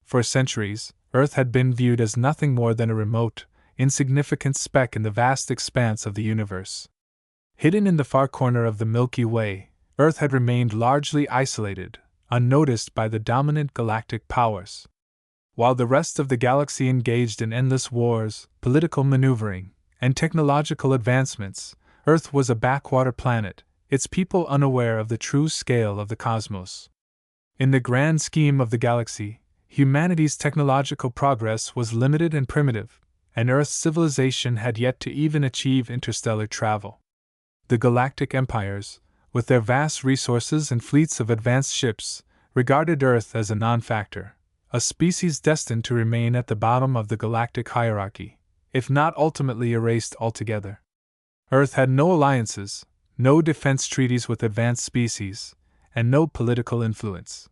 For centuries, Earth had been viewed as nothing more than a remote, insignificant speck in the vast expanse of the universe. Hidden in the far corner of the Milky Way, Earth had remained largely isolated, unnoticed by the dominant galactic powers. While the rest of the galaxy engaged in endless wars, political maneuvering, and technological advancements, Earth was a backwater planet, its people unaware of the true scale of the cosmos. In the grand scheme of the galaxy, humanity's technological progress was limited and primitive, and Earth's civilization had yet to even achieve interstellar travel. The galactic empires, with their vast resources and fleets of advanced ships, regarded Earth as a non-factor, a species destined to remain at the bottom of the galactic hierarchy, if not ultimately erased altogether. Earth had no alliances, no defense treaties with advanced species, and no political influence.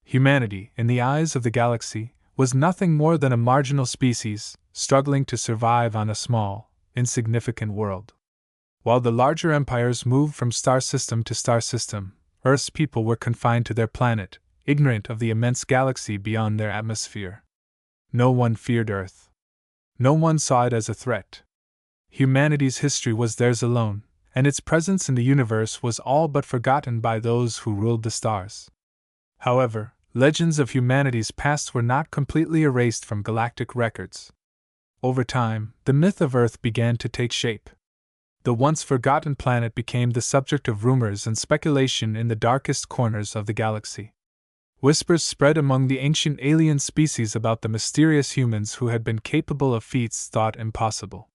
Humanity, in the eyes of the galaxy, was nothing more than a marginal species, struggling to survive on a small, insignificant world. While the larger empires moved from star system to star system, Earth's people were confined to their planet, ignorant of the immense galaxy beyond their atmosphere. No one feared Earth. No one saw it as a threat. Humanity's history was theirs alone, and its presence in the universe was all but forgotten by those who ruled the stars. However, legends of humanity's past were not completely erased from galactic records. Over time, the myth of Earth began to take shape. The once forgotten planet became the subject of rumors and speculation in the darkest corners of the galaxy. Whispers spread among the ancient alien species about the mysterious humans who had been capable of feats thought impossible.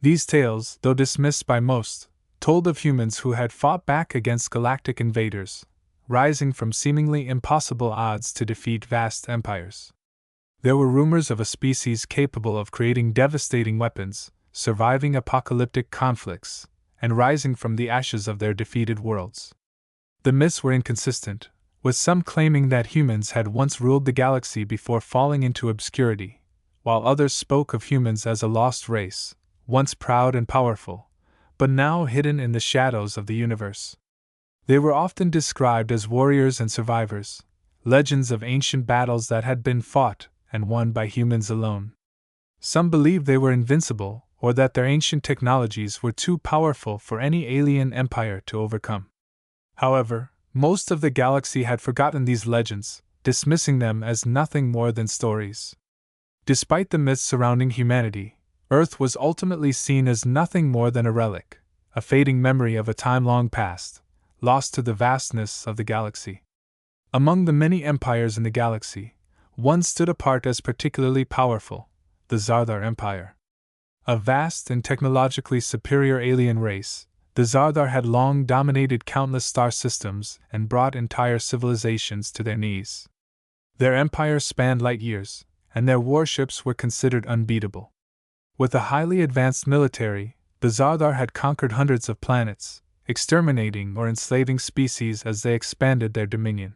These tales, though dismissed by most, told of humans who had fought back against galactic invaders, rising from seemingly impossible odds to defeat vast empires. There were rumors of a species capable of creating devastating weapons, surviving apocalyptic conflicts, and rising from the ashes of their defeated worlds. The myths were inconsistent, with some claiming that humans had once ruled the galaxy before falling into obscurity, while others spoke of humans as a lost race, once proud and powerful, but now hidden in the shadows of the universe. They were often described as warriors and survivors, legends of ancient battles that had been fought and won by humans alone. Some believed they were invincible, or that their ancient technologies were too powerful for any alien empire to overcome. However, most of the galaxy had forgotten these legends, dismissing them as nothing more than stories. Despite the myths surrounding humanity, Earth was ultimately seen as nothing more than a relic, a fading memory of a time long past, lost to the vastness of the galaxy. Among the many empires in the galaxy, one stood apart as particularly powerful, the Zardar Empire. A vast and technologically superior alien race, the Zardar had long dominated countless star systems and brought entire civilizations to their knees. Their empire spanned light years, and their warships were considered unbeatable. With a highly advanced military, the Zardar had conquered hundreds of planets, exterminating or enslaving species as they expanded their dominion.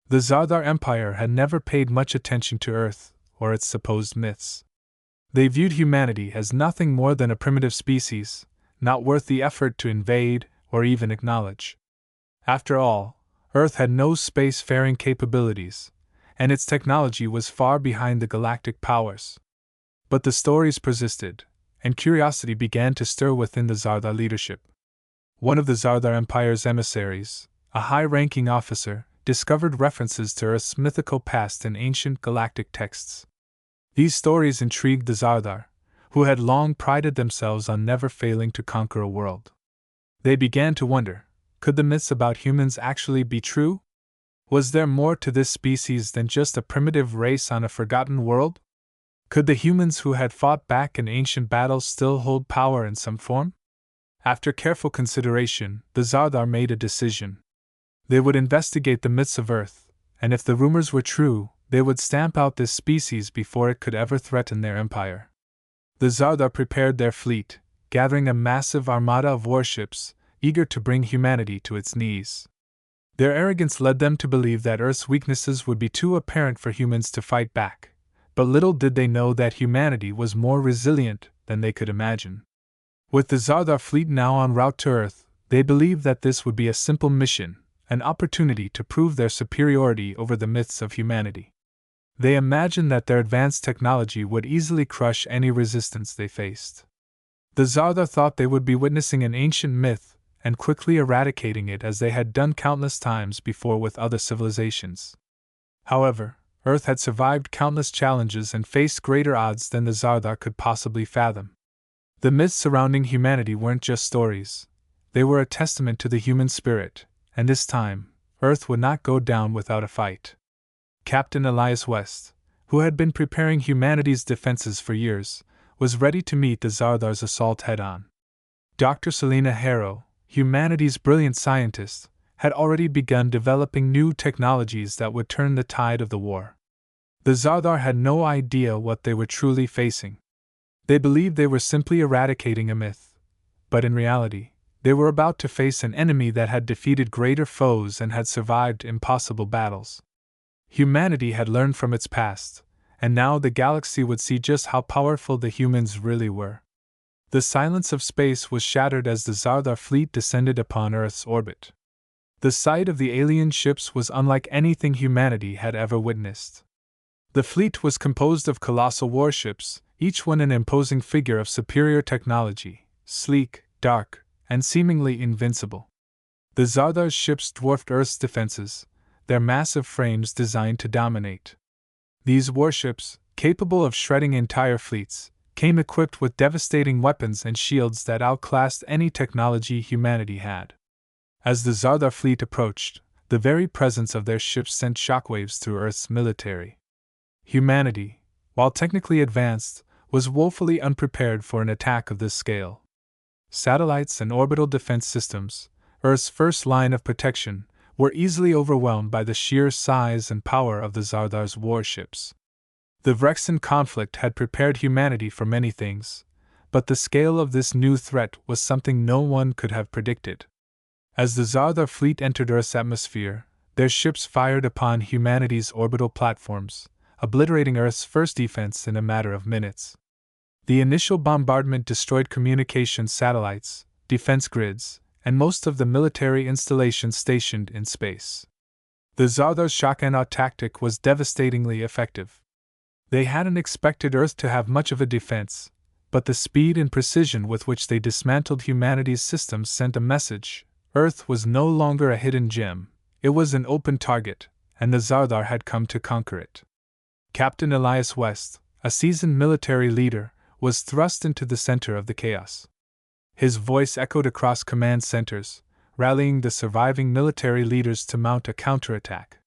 The Zardar Empire had never paid much attention to Earth or its supposed myths. They viewed humanity as nothing more than a primitive species, not worth the effort to invade or even acknowledge. After all, Earth had no space-faring capabilities, and its technology was far behind the galactic powers. But the stories persisted, and curiosity began to stir within the Zardar leadership. One of the Zardar Empire's emissaries, a high-ranking officer, discovered references to Earth's mythical past in ancient galactic texts. These stories intrigued the Zardar, who had long prided themselves on never failing to conquer a world. They began to wonder, could the myths about humans actually be true? Was there more to this species than just a primitive race on a forgotten world? Could the humans who had fought back in ancient battles still hold power in some form? After careful consideration, the Zardar made a decision. They would investigate the myths of Earth, and if the rumors were true, they would stamp out this species before it could ever threaten their empire. The Zardar prepared their fleet, gathering a massive armada of warships, eager to bring humanity to its knees. Their arrogance led them to believe that Earth's weaknesses would be too apparent for humans to fight back, but little did they know that humanity was more resilient than they could imagine. With the Zardar fleet now en route to Earth, they believed that this would be a simple mission, an opportunity to prove their superiority over the myths of humanity. They imagined that their advanced technology would easily crush any resistance they faced. The Zardar thought they would be witnessing an ancient myth and quickly eradicating it as they had done countless times before with other civilizations. However, Earth had survived countless challenges and faced greater odds than the Zardar could possibly fathom. The myths surrounding humanity weren't just stories. They were a testament to the human spirit, and this time, Earth would not go down without a fight. Captain Elias West, who had been preparing humanity's defenses for years, was ready to meet the Zardar's assault head-on. Dr. Selina Harrow, humanity's brilliant scientist, had already begun developing new technologies that would turn the tide of the war. The Zardar had no idea what they were truly facing. They believed they were simply eradicating a myth, but in reality, they were about to face an enemy that had defeated greater foes and had survived impossible battles. Humanity had learned from its past, and now the galaxy would see just how powerful the humans really were. The silence of space was shattered as the Zardar fleet descended upon Earth's orbit. The sight of the alien ships was unlike anything humanity had ever witnessed. The fleet was composed of colossal warships, each one an imposing figure of superior technology, sleek, dark, and seemingly invincible. The Zardar's ships dwarfed Earth's defenses, their massive frames designed to dominate. These warships, capable of shredding entire fleets, came equipped with devastating weapons and shields that outclassed any technology humanity had. As the Zardar fleet approached, the very presence of their ships sent shockwaves through Earth's military. Humanity, while technically advanced, was woefully unprepared for an attack of this scale. Satellites and orbital defense systems, Earth's first line of protection, were easily overwhelmed by the sheer size and power of the Zardar's warships. The Vrexan conflict had prepared humanity for many things, but the scale of this new threat was something no one could have predicted. As the Zardar fleet entered Earth's atmosphere, their ships fired upon humanity's orbital platforms, obliterating Earth's first defense in a matter of minutes. The initial bombardment destroyed communication satellites, defense grids, and most of the military installations stationed in space. The Zardar's shock-and-awe tactic was devastatingly effective. They hadn't expected Earth to have much of a defense, but the speed and precision with which they dismantled humanity's systems sent a message. Earth was no longer a hidden gem, it was an open target, and the Zardar had come to conquer it. Captain Elias West, a seasoned military leader, was thrust into the center of the chaos. His voice echoed across command centers, rallying the surviving military leaders to mount a counterattack.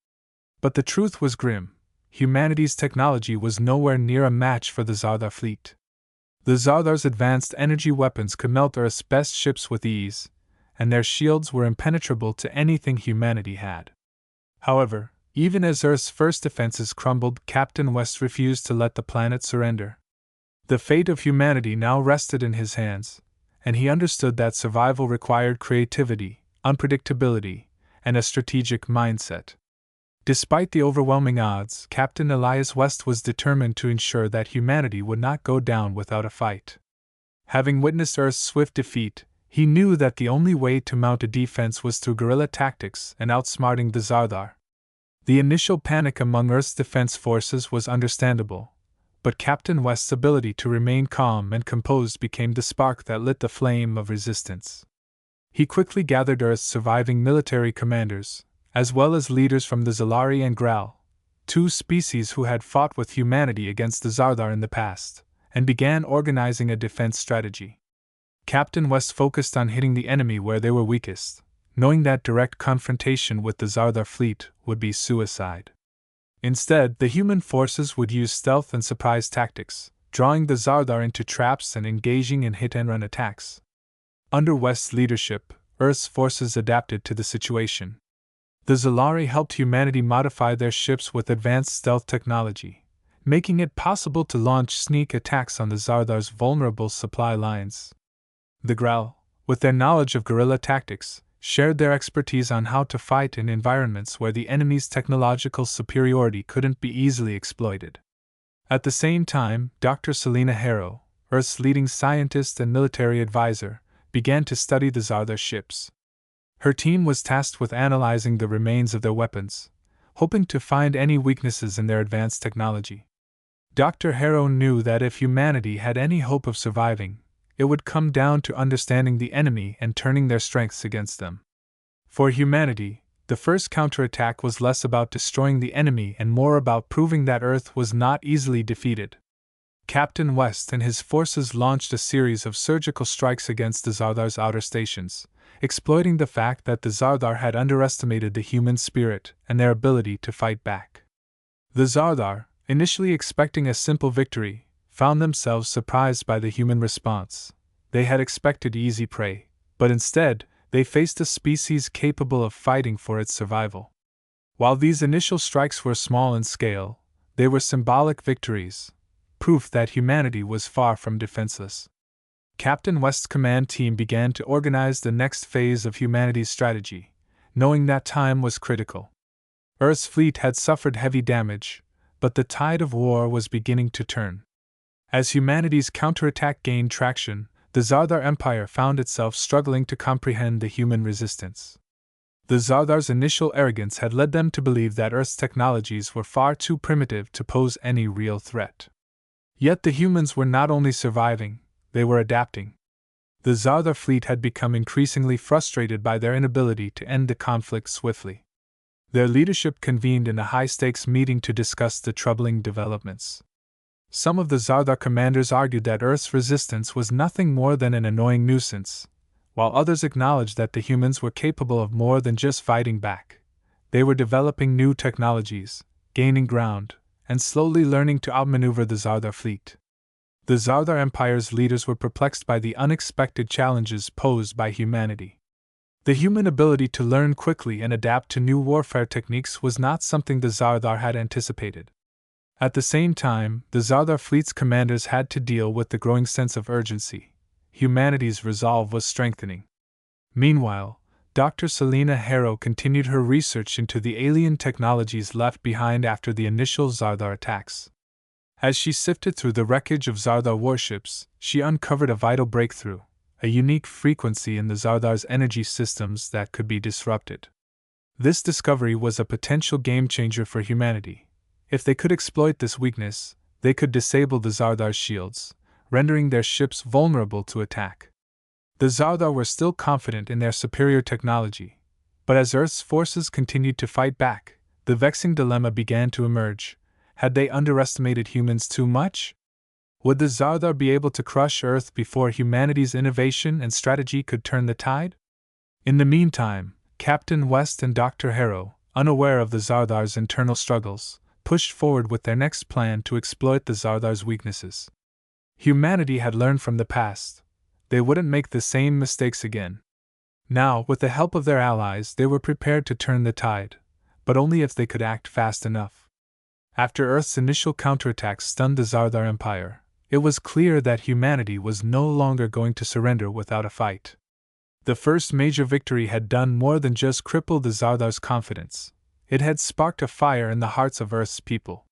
But the truth was grim. Humanity's technology was nowhere near a match for the Zardar fleet. The Zardar's advanced energy weapons could melt Earth's best ships with ease, and their shields were impenetrable to anything humanity had. However, even as Earth's first defenses crumbled, Captain West refused to let the planet surrender. The fate of humanity now rested in his hands, and he understood that survival required creativity, unpredictability, and a strategic mindset. Despite the overwhelming odds, Captain Elias West was determined to ensure that humanity would not go down without a fight. Having witnessed Earth's swift defeat, he knew that the only way to mount a defense was through guerrilla tactics and outsmarting the Zardar. The initial panic among Earth's defense forces was understandable, but Captain West's ability to remain calm and composed became the spark that lit the flame of resistance. He quickly gathered Earth's surviving military commanders, as well as leaders from the Zalari and Graal, two species who had fought with humanity against the Zardar in the past, and began organizing a defense strategy. Captain West focused on hitting the enemy where they were weakest, knowing that direct confrontation with the Zardar fleet would be suicide. Instead, the human forces would use stealth and surprise tactics, drawing the Zardar into traps and engaging in hit-and-run attacks. Under West's leadership, Earth's forces adapted to the situation. The Zalari helped humanity modify their ships with advanced stealth technology, making it possible to launch sneak attacks on the Zardar's vulnerable supply lines. The Graal, with their knowledge of guerrilla tactics, shared their expertise on how to fight in environments where the enemy's technological superiority couldn't be easily exploited. At the same time, Dr. Selina Harrow, Earth's leading scientist and military advisor, began to study the Zardar ships. Her team was tasked with analyzing the remains of their weapons, hoping to find any weaknesses in their advanced technology. Dr. Harrow knew that if humanity had any hope of surviving, it would come down to understanding the enemy and turning their strengths against them. For humanity, the first counterattack was less about destroying the enemy and more about proving that Earth was not easily defeated. Captain West and his forces launched a series of surgical strikes against the Zardar's outer stations, exploiting the fact that the Zardar had underestimated the human spirit and their ability to fight back. The Zardar, initially expecting a simple victory, found themselves surprised by the human response. They had expected easy prey, but instead, they faced a species capable of fighting for its survival. While these initial strikes were small in scale, they were symbolic victories, proof that humanity was far from defenseless. Captain West's command team began to organize the next phase of humanity's strategy, knowing that time was critical. Earth's fleet had suffered heavy damage, but the tide of war was beginning to turn. As humanity's counterattack gained traction, the Zardar Empire found itself struggling to comprehend the human resistance. The Zardar's initial arrogance had led them to believe that Earth's technologies were far too primitive to pose any real threat. Yet the humans were not only surviving, they were adapting. The Zardar fleet had become increasingly frustrated by their inability to end the conflict swiftly. Their leadership convened in a high-stakes meeting to discuss the troubling developments. Some of the Zardar commanders argued that Earth's resistance was nothing more than an annoying nuisance, while others acknowledged that the humans were capable of more than just fighting back. They were developing new technologies, gaining ground, and slowly learning to outmaneuver the Zardar fleet. The Zardar Empire's leaders were perplexed by the unexpected challenges posed by humanity. The human ability to learn quickly and adapt to new warfare techniques was not something the Zardar had anticipated. At the same time, the Zardar fleet's commanders had to deal with the growing sense of urgency. Humanity's resolve was strengthening. Meanwhile, Dr. Selena Harrow continued her research into the alien technologies left behind after the initial Zardar attacks. As she sifted through the wreckage of Zardar warships, she uncovered a vital breakthrough, a unique frequency in the Zardar's energy systems that could be disrupted. This discovery was a potential game-changer for humanity. If they could exploit this weakness, they could disable the Zardar's shields, rendering their ships vulnerable to attack. The Zardar were still confident in their superior technology, but as Earth's forces continued to fight back, the vexing dilemma began to emerge. Had they underestimated humans too much? Would the Zardar be able to crush Earth before humanity's innovation and strategy could turn the tide? In the meantime, Captain West and Dr. Harrow, unaware of the Zardar's internal struggles, pushed forward with their next plan to exploit the Zardar's weaknesses. Humanity had learned from the past. They wouldn't make the same mistakes again. Now, with the help of their allies, they were prepared to turn the tide, but only if they could act fast enough. After Earth's initial counterattack stunned the Zardar Empire, it was clear that humanity was no longer going to surrender without a fight. The first major victory had done more than just cripple the Zardar's confidence. It had sparked a fire in the hearts of Earth's people.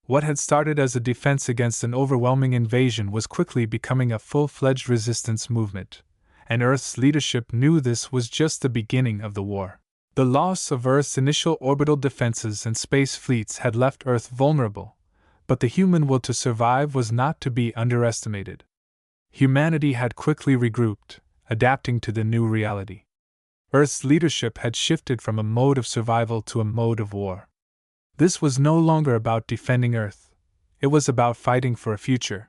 What had started as a defense against an overwhelming invasion was quickly becoming a full-fledged resistance movement, and Earth's leadership knew this was just the beginning of the war. The loss of Earth's initial orbital defenses and space fleets had left Earth vulnerable, but the human will to survive was not to be underestimated. Humanity had quickly regrouped, adapting to the new reality. Earth's leadership had shifted from a mode of survival to a mode of war. This was no longer about defending Earth. It was about fighting for a future.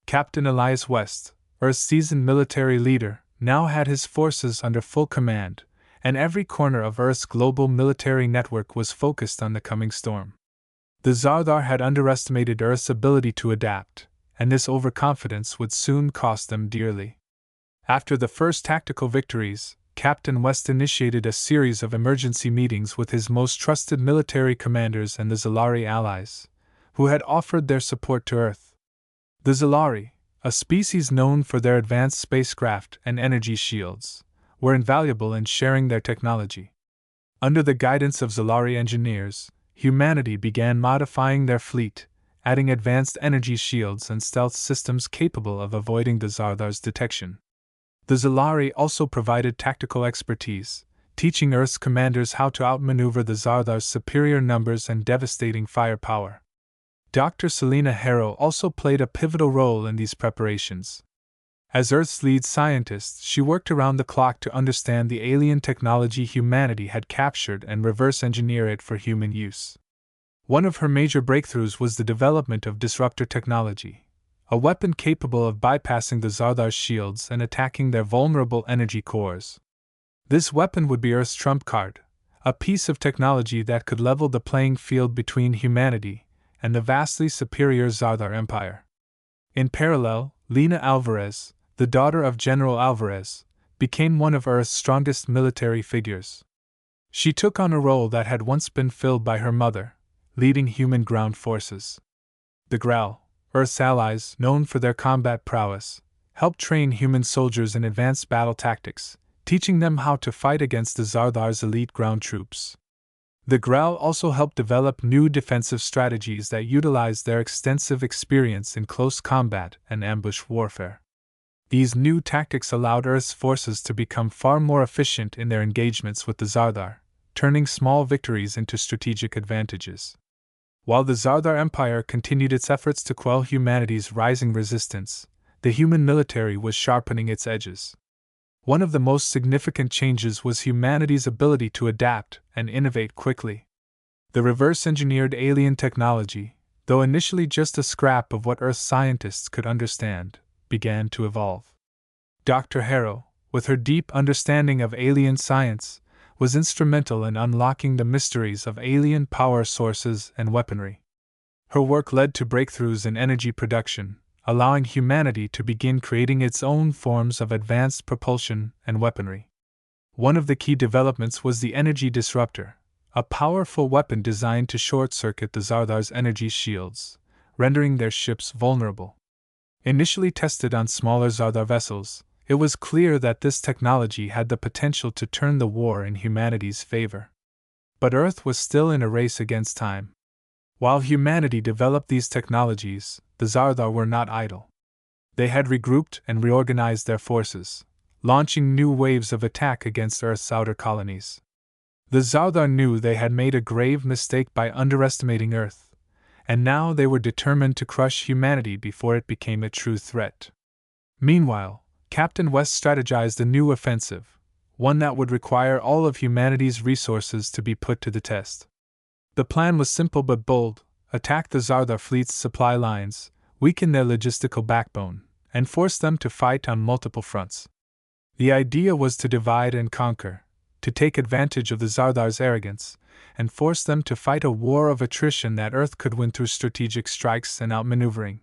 Captain Elias West, Earth's seasoned military leader, now had his forces under full command, and every corner of Earth's global military network was focused on the coming storm. The Zardar had underestimated Earth's ability to adapt, and this overconfidence would soon cost them dearly. After the first tactical victories, Captain West initiated a series of emergency meetings with his most trusted military commanders and the Zalari allies, who had offered their support to Earth. The Zalari, a species known for their advanced spacecraft and energy shields, were invaluable in sharing their technology. Under the guidance of Zalari engineers, humanity began modifying their fleet, adding advanced energy shields and stealth systems capable of avoiding the Zardar's detection. The Zalari also provided tactical expertise, teaching Earth's commanders how to outmaneuver the Zardar's superior numbers and devastating firepower. Dr. Selena Harrow also played a pivotal role in these preparations. As Earth's lead scientist, she worked around the clock to understand the alien technology humanity had captured and reverse engineer it for human use. One of her major breakthroughs was the development of disruptor technology, a weapon capable of bypassing the Zardar's shields and attacking their vulnerable energy cores. This weapon would be Earth's trump card, a piece of technology that could level the playing field between humanity and the vastly superior Zardar Empire. In parallel, Lena Alvarez, the daughter of General Alvarez, became one of Earth's strongest military figures. She took on a role that had once been filled by her mother, leading human ground forces. The Growl, Earth's allies known for their combat prowess, helped train human soldiers in advanced battle tactics, teaching them how to fight against the Zardar's elite ground troops. The Growl also helped develop new defensive strategies that utilized their extensive experience in close combat and ambush warfare. These new tactics allowed Earth's forces to become far more efficient in their engagements with the Zardar, turning small victories into strategic advantages. While the Zardar Empire continued its efforts to quell humanity's rising resistance, the human military was sharpening its edges. One of the most significant changes was humanity's ability to adapt and innovate quickly. The reverse-engineered alien technology, though initially just a scrap of what Earth scientists could understand, began to evolve. Dr. Harrow, with her deep understanding of alien science, was instrumental in unlocking the mysteries of alien power sources and weaponry. Her work led to breakthroughs in energy production, allowing humanity to begin creating its own forms of advanced propulsion and weaponry. One of the key developments was the energy disruptor, a powerful weapon designed to short-circuit the Zardar's energy shields, rendering their ships vulnerable. Initially tested on smaller Zardar vessels, it was clear that this technology had the potential to turn the war in humanity's favor. But Earth was still in a race against time. While humanity developed these technologies, the Zardar were not idle. They had regrouped and reorganized their forces, launching new waves of attack against Earth's outer colonies. The Zardar knew they had made a grave mistake by underestimating Earth, and now they were determined to crush humanity before it became a true threat. Meanwhile, Captain West strategized a new offensive, one that would require all of humanity's resources to be put to the test. The plan was simple but bold: attack the Zardar fleet's supply lines, weaken their logistical backbone, and force them to fight on multiple fronts. The idea was to divide and conquer, to take advantage of the Zardar's arrogance, and force them to fight a war of attrition that Earth could win through strategic strikes and outmaneuvering.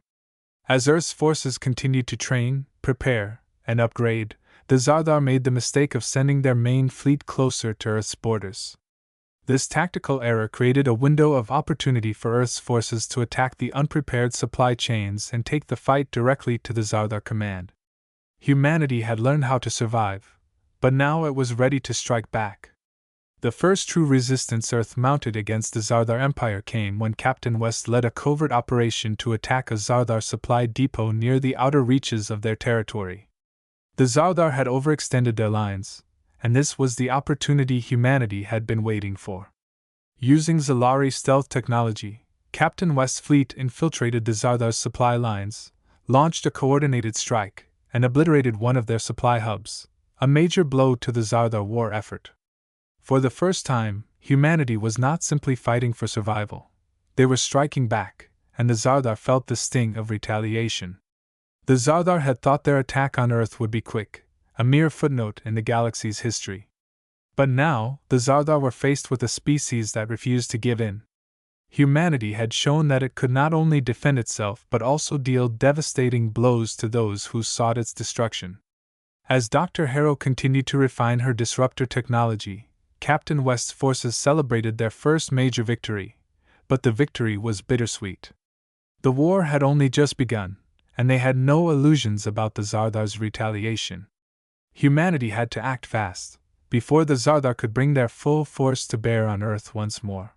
As Earth's forces continued to train, prepare, and upgrade, the Zardar made the mistake of sending their main fleet closer to Earth's borders. This tactical error created a window of opportunity for Earth's forces to attack the unprepared supply chains and take the fight directly to the Zardar command. Humanity had learned how to survive, but now it was ready to strike back. The first true resistance Earth mounted against the Zardar Empire came when Captain West led a covert operation to attack a Zardar supply depot near the outer reaches of their territory. The Zardar had overextended their lines, and this was the opportunity humanity had been waiting for. Using Zalari stealth technology, Captain West's fleet infiltrated the Zardar's supply lines, launched a coordinated strike, and obliterated one of their supply hubs, a major blow to the Zardar war effort. For the first time, humanity was not simply fighting for survival. They were striking back, and the Zardar felt the sting of retaliation. The Zardar had thought their attack on Earth would be quick, a mere footnote in the galaxy's history. But now, the Zardar were faced with a species that refused to give in. Humanity had shown that it could not only defend itself but also deal devastating blows to those who sought its destruction. As Dr. Harrow continued to refine her disruptor technology, Captain West's forces celebrated their first major victory, but the victory was bittersweet. The war had only just begun, and they had no illusions about the Zardar's retaliation. Humanity had to act fast, before the Zardar could bring their full force to bear on Earth once more.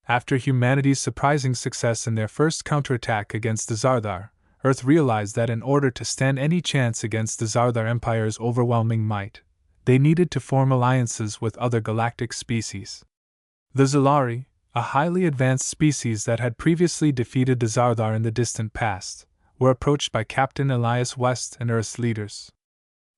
After humanity's surprising success in their first counterattack against the Zardar, Earth realized that in order to stand any chance against the Zardar Empire's overwhelming might, they needed to form alliances with other galactic species. The Zalari, a highly advanced species that had previously defeated the Zardar in the distant past, were approached by Captain Elias West and Earth's leaders.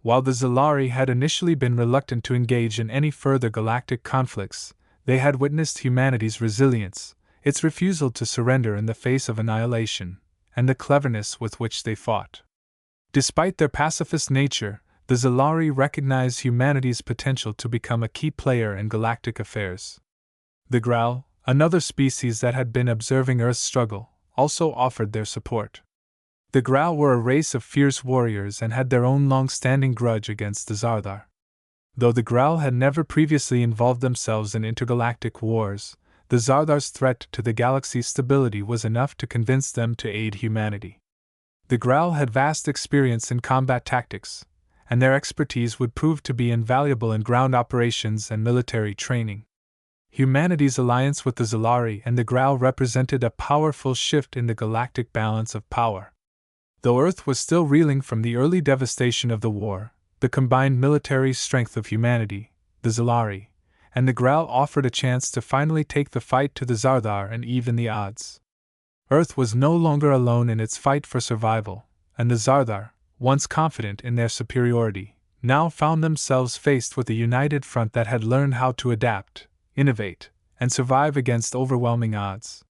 While the Zalari had initially been reluctant to engage in any further galactic conflicts, they had witnessed humanity's resilience, its refusal to surrender in the face of annihilation, and the cleverness with which they fought. Despite their pacifist nature, the Zalari recognized humanity's potential to become a key player in galactic affairs. The Growl, another species that had been observing Earth's struggle, also offered their support. The Growl were a race of fierce warriors and had their own long-standing grudge against the Zardar. Though the Growl had never previously involved themselves in intergalactic wars, the Zardar's threat to the galaxy's stability was enough to convince them to aid humanity. The Growl had vast experience in combat tactics, and their expertise would prove to be invaluable in ground operations and military training. Humanity's alliance with the Zalari and the Growl represented a powerful shift in the galactic balance of power. Though Earth was still reeling from the early devastation of the war, the combined military strength of humanity, the Zalari, and the Growl offered a chance to finally take the fight to the Zardar and even the odds. Earth was no longer alone in its fight for survival, and the Zardar, once confident in their superiority, now found themselves faced with a united front that had learned how to adapt, innovate, and survive against overwhelming odds.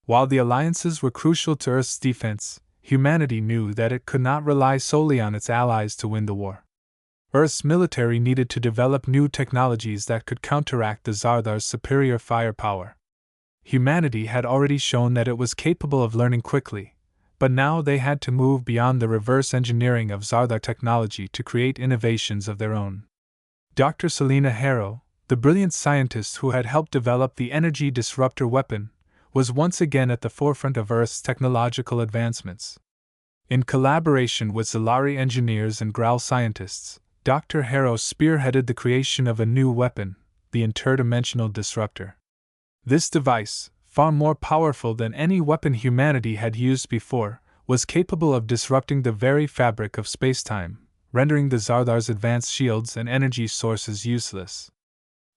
While the alliances were crucial to Earth's defense, humanity knew that it could not rely solely on its allies to win the war. Earth's military needed to develop new technologies that could counteract the Zardar's superior firepower. Humanity had already shown that it was capable of learning quickly, but now they had to move beyond the reverse engineering of Zardar technology to create innovations of their own. Dr. Selena Harrow, the brilliant scientist who had helped develop the energy disruptor weapon, was once again at the forefront of Earth's technological advancements. In collaboration with Zalari engineers and Growl scientists, Dr. Harrow spearheaded the creation of a new weapon, the interdimensional disruptor. This device, far more powerful than any weapon humanity had used before, was capable of disrupting the very fabric of spacetime, rendering the Zardar's advanced shields and energy sources useless.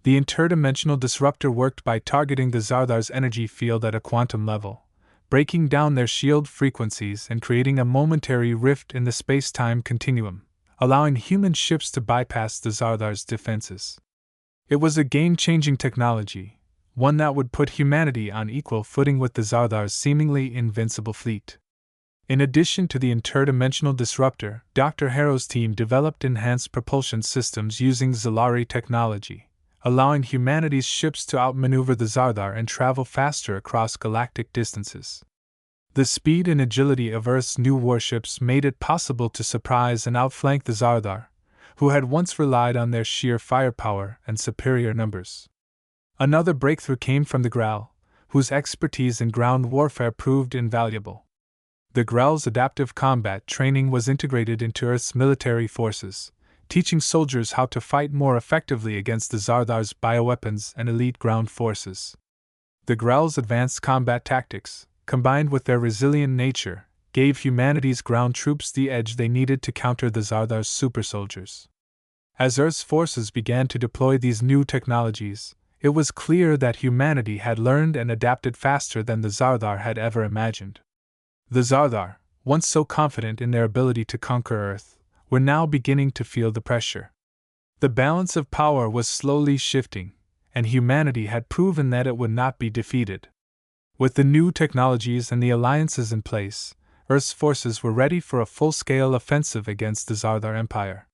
The interdimensional disruptor worked by targeting the Zardar's energy field at a quantum level, breaking down their shield frequencies and creating a momentary rift in the space-time continuum, allowing human ships to bypass the Zardar's defenses. It was a game-changing technology, one that would put humanity on equal footing with the Zardar's seemingly invincible fleet. In addition to the interdimensional disruptor, Dr. Harrow's team developed enhanced propulsion systems using Zalari technology, allowing humanity's ships to outmaneuver the Zardar and travel faster across galactic distances. The speed and agility of Earth's new warships made it possible to surprise and outflank the Zardar, who had once relied on their sheer firepower and superior numbers. Another breakthrough came from the Growl, whose expertise in ground warfare proved invaluable. The Growl's adaptive combat training was integrated into Earth's military forces, teaching soldiers how to fight more effectively against the Zardar's bioweapons and elite ground forces. The Growl's advanced combat tactics, combined with their resilient nature, gave humanity's ground troops the edge they needed to counter the Zardar's super soldiers. As Earth's forces began to deploy these new technologies, it was clear that humanity had learned and adapted faster than the Zardar had ever imagined. The Zardar, once so confident in their ability to conquer Earth, were now beginning to feel the pressure. The balance of power was slowly shifting, and humanity had proven that it would not be defeated. With the new technologies and the alliances in place, Earth's forces were ready for a full-scale offensive against the Zardar Empire.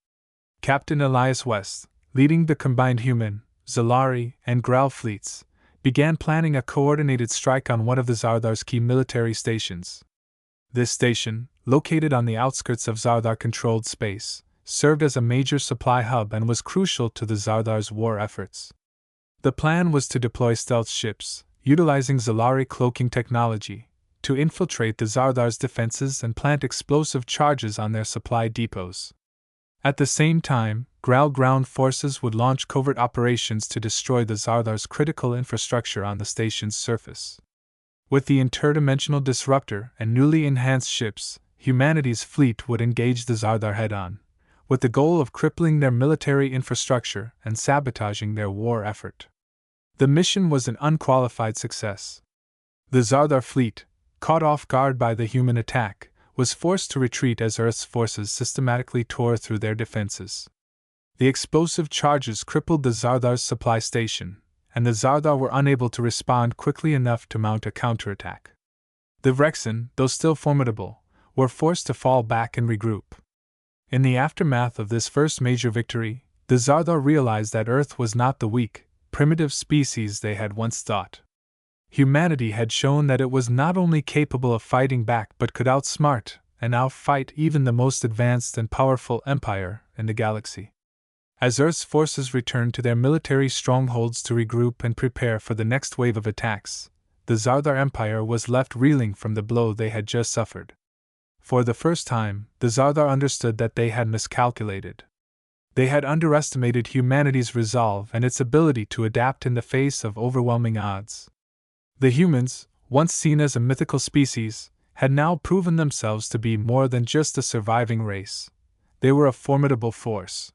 Captain Elias West, leading the combined human, Zalari, and Growl fleets, began planning a coordinated strike on one of the Zardar's key military stations. This station, located on the outskirts of Zardar-controlled space, served as a major supply hub and was crucial to the Zardar's war efforts. The plan was to deploy stealth ships, utilizing Zalari cloaking technology, to infiltrate the Zardar's defenses and plant explosive charges on their supply depots. At the same time, Growl ground forces would launch covert operations to destroy the Zardar's critical infrastructure on the station's surface. With the interdimensional disruptor and newly enhanced ships, humanity's fleet would engage the Zardar head-on, with the goal of crippling their military infrastructure and sabotaging their war effort. The mission was an unqualified success. The Zardar fleet, caught off guard by the human attack, was forced to retreat as Earth's forces systematically tore through their defenses. The explosive charges crippled the Zardar's supply station, and the Zardar were unable to respond quickly enough to mount a counterattack. The Vrexen, though still formidable, were forced to fall back and regroup. In the aftermath of this first major victory, the Zardar realized that Earth was not the weak, primitive species they had once thought. Humanity had shown that it was not only capable of fighting back but could outsmart and outfight even the most advanced and powerful empire in the galaxy. As Earth's forces returned to their military strongholds to regroup and prepare for the next wave of attacks, the Zardar Empire was left reeling from the blow they had just suffered. For the first time, the Zardar understood that they had miscalculated. They had underestimated humanity's resolve and its ability to adapt in the face of overwhelming odds. The humans, once seen as a mythical species, had now proven themselves to be more than just a surviving race. They were a formidable force.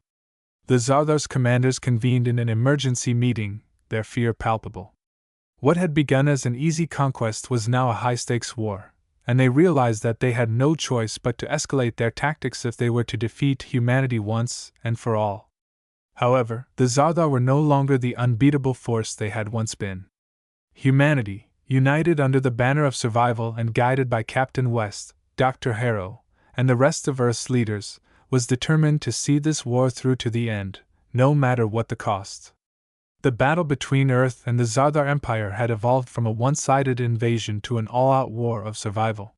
The Zardar's commanders convened in an emergency meeting, their fear palpable. What had begun as an easy conquest was now a high-stakes war, and they realized that they had no choice but to escalate their tactics if they were to defeat humanity once and for all. However, the Zardar were no longer the unbeatable force they had once been. Humanity, united under the banner of survival and guided by Captain West, Dr. Harrow, and the rest of Earth's leaders, was determined to see this war through to the end, no matter what the cost. The battle between Earth and the Zardar Empire had evolved from a one-sided invasion to an all-out war of survival.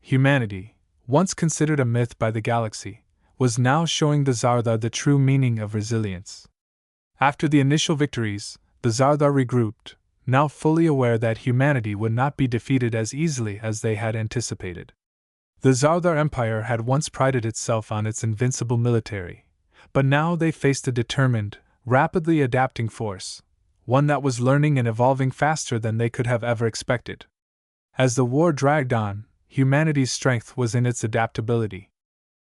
Humanity, once considered a myth by the galaxy, was now showing the Zardar the true meaning of resilience. After the initial victories, the Zardar regrouped, now fully aware that humanity would not be defeated as easily as they had anticipated. The Zardar Empire had once prided itself on its invincible military, but now they faced a determined, rapidly adapting force, one that was learning and evolving faster than they could have ever expected. As the war dragged on, humanity's strength was in its adaptability.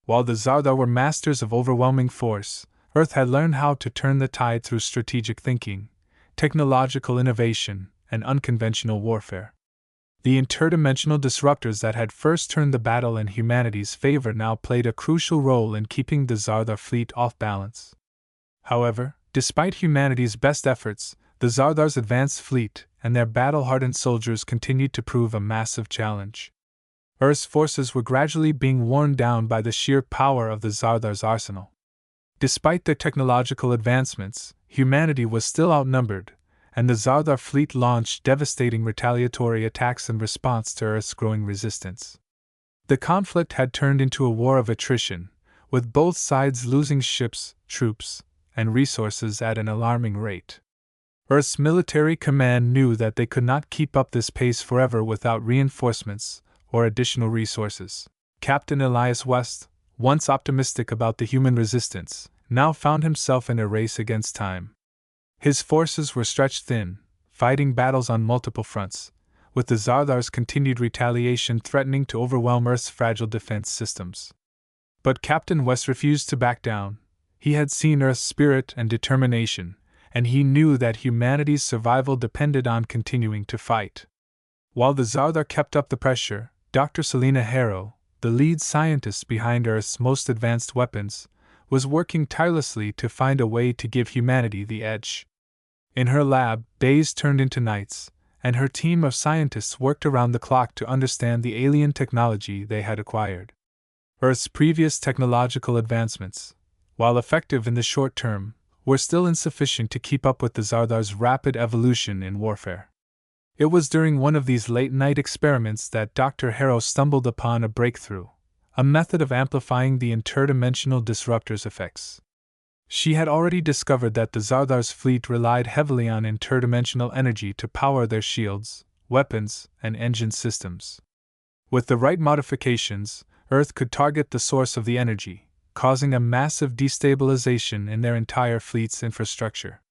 While the Zardar were masters of overwhelming force, Earth had learned how to turn the tide through strategic thinking, technological innovation, and unconventional warfare. The interdimensional disruptors that had first turned the battle in humanity's favor now played a crucial role in keeping the Zardar fleet off balance. However, despite humanity's best efforts, the Zardar's advanced fleet and their battle-hardened soldiers continued to prove a massive challenge. Earth's forces were gradually being worn down by the sheer power of the Zardar's arsenal. Despite their technological advancements, humanity was still outnumbered, and the Zardar fleet launched devastating retaliatory attacks in response to Earth's growing resistance. The conflict had turned into a war of attrition, with both sides losing ships, troops, and resources at an alarming rate. Earth's military command knew that they could not keep up this pace forever without reinforcements or additional resources. Captain Elias West, once optimistic about the human resistance, now found himself in a race against time. His forces were stretched thin, fighting battles on multiple fronts, with the Zardar's continued retaliation threatening to overwhelm Earth's fragile defense systems. But Captain West refused to back down. He had seen Earth's spirit and determination, and he knew that humanity's survival depended on continuing to fight. While the Zardar kept up the pressure, Dr. Selena Harrow, the lead scientist behind Earth's most advanced weapons, was working tirelessly to find a way to give humanity the edge. In her lab, days turned into nights, and her team of scientists worked around the clock to understand the alien technology they had acquired. Earth's previous technological advancements, while effective in the short term, were still insufficient to keep up with the Zardar's rapid evolution in warfare. It was during one of these late-night experiments that Dr. Harrow stumbled upon a breakthrough, a method of amplifying the interdimensional disruptor's effects. She had already discovered that the Zardar's fleet relied heavily on interdimensional energy to power their shields, weapons, and engine systems. With the right modifications, Earth could target the source of the energy, causing a massive destabilization in their entire fleet's infrastructure.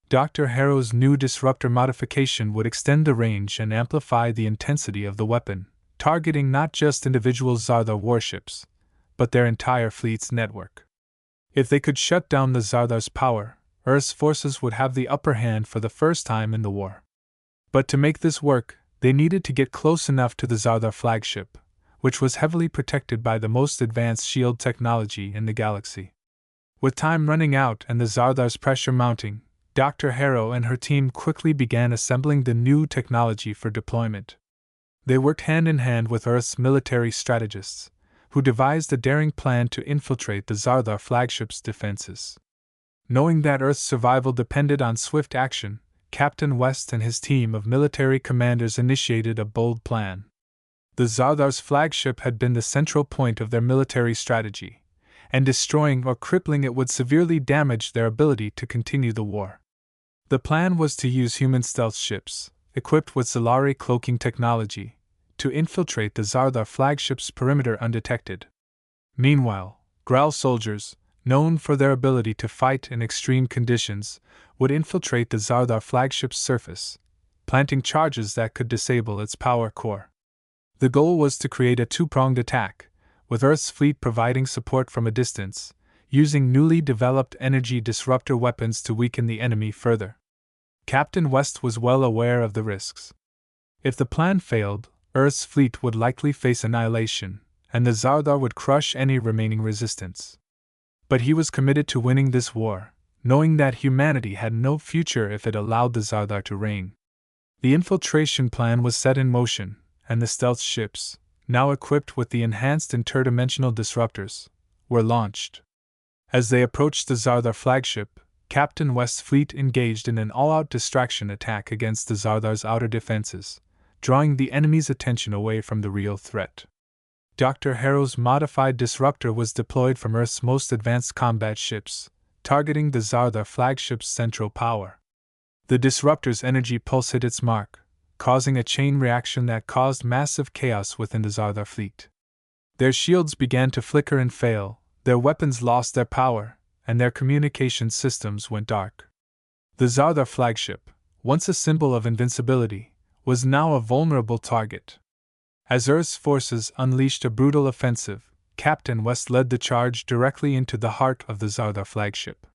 Dr. Harrow's new disruptor modification would extend the range and amplify the intensity of the weapon, targeting not just individual Zardar warships, but their entire fleet's network. If they could shut down the Zardar's power, Earth's forces would have the upper hand for the first time in the war. But to make this work, they needed to get close enough to the Zardar flagship, which was heavily protected by the most advanced shield technology in the galaxy. With time running out and the Zardar's pressure mounting, Dr. Harrow and her team quickly began assembling the new technology for deployment. They worked hand in hand with Earth's military strategists, who devised a daring plan to infiltrate the Zardar flagship's defenses. Knowing that Earth's survival depended on swift action, Captain West and his team of military commanders initiated a bold plan. The Zardar's flagship had been the central point of their military strategy, and destroying or crippling it would severely damage their ability to continue the war. The plan was to use human stealth ships, equipped with Zalari cloaking technology, to infiltrate the Zardar flagship's perimeter undetected. Meanwhile, Growl soldiers, known for their ability to fight in extreme conditions, would infiltrate the Zardar flagship's surface, planting charges that could disable its power core. The goal was to create a two-pronged attack, with Earth's fleet providing support from a distance, using newly developed energy disruptor weapons to weaken the enemy further. Captain West was well aware of the risks. If the plan failed, Earth's fleet would likely face annihilation, and the Zardar would crush any remaining resistance. But he was committed to winning this war, knowing that humanity had no future if it allowed the Zardar to reign. The infiltration plan was set in motion, and the stealth ships, now equipped with the enhanced interdimensional disruptors, were launched. As they approached the Zardar flagship, Captain West's fleet engaged in an all-out distraction attack against the Zardar's outer defenses, drawing the enemy's attention away from the real threat. Dr. Harrow's modified disruptor was deployed from Earth's most advanced combat ships, targeting the Zardar flagship's central power. The disruptor's energy pulse hit its mark, causing a chain reaction that caused massive chaos within the Zardar fleet. Their shields began to flicker and fail, their weapons lost their power, and their communication systems went dark. The Zardar flagship, once a symbol of invincibility, was now a vulnerable target. As Earth's forces unleashed a brutal offensive, Captain West led the charge directly into the heart of the Zardar flagship.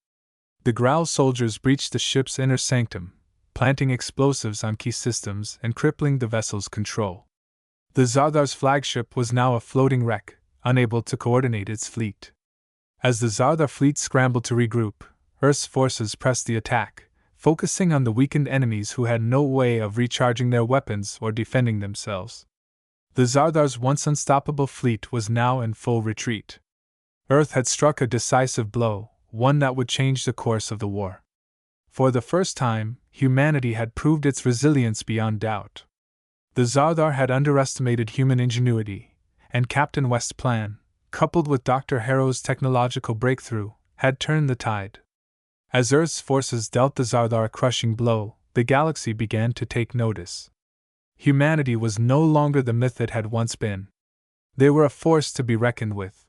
The Growl soldiers breached the ship's inner sanctum, planting explosives on key systems and crippling the vessel's control. The Zardar's flagship was now a floating wreck, unable to coordinate its fleet. As the Zardar fleet scrambled to regroup, Earth's forces pressed the attack, focusing on the weakened enemies who had no way of recharging their weapons or defending themselves. The Zardar's once unstoppable fleet was now in full retreat. Earth had struck a decisive blow, one that would change the course of the war. For the first time, humanity had proved its resilience beyond doubt. The Zardar had underestimated human ingenuity, and Captain West's plan, coupled with Dr. Harrow's technological breakthrough, had turned the tide. As Earth's forces dealt the Zardar a crushing blow, the galaxy began to take notice. Humanity was no longer the myth it had once been. They were a force to be reckoned with.